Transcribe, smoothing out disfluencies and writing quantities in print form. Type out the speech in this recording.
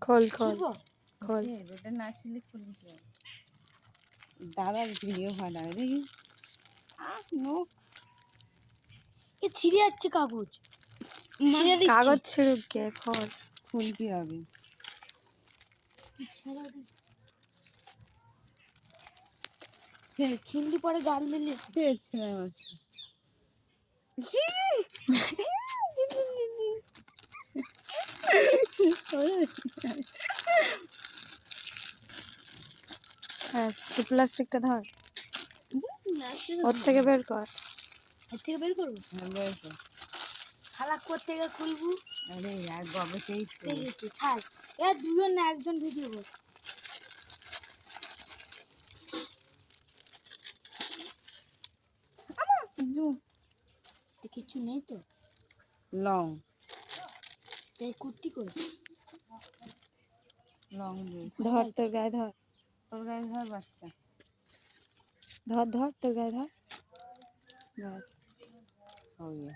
খোল খোল ছিড়বো? খোল। ওটা না ছিঁড়লে খুলবি কি করে? দাদার ভিডিও বানাবে দেখি। এ ছিঁড়ে যাচ্ছে কাগজ। ছিঁড়ে দিচ্ছি। কাগজ ছিঁড়ুক গে, খোল। খুলতে হবে। ছিঁড়লি পরে গাল দিলি। হ্যাঁ, তুই প্লাস্টিকটা ধর, ওর থেকে বের কর। এর থেকে বের করবো? শালা কোত্থেকে খুলবো? আরে আর গবেতেই তো। ঠিক আছে, ছাড়। এ দুজন না একজন ভিডিও কর। কিছু নেই তো? লং এই কুর্তি কই? Long dress. ধর তোর গায়ে ধর, তোর গায়ে ধর বাচ্চা। ধর ধর তোর গায়ে ধর, ব্যাস। হয়ে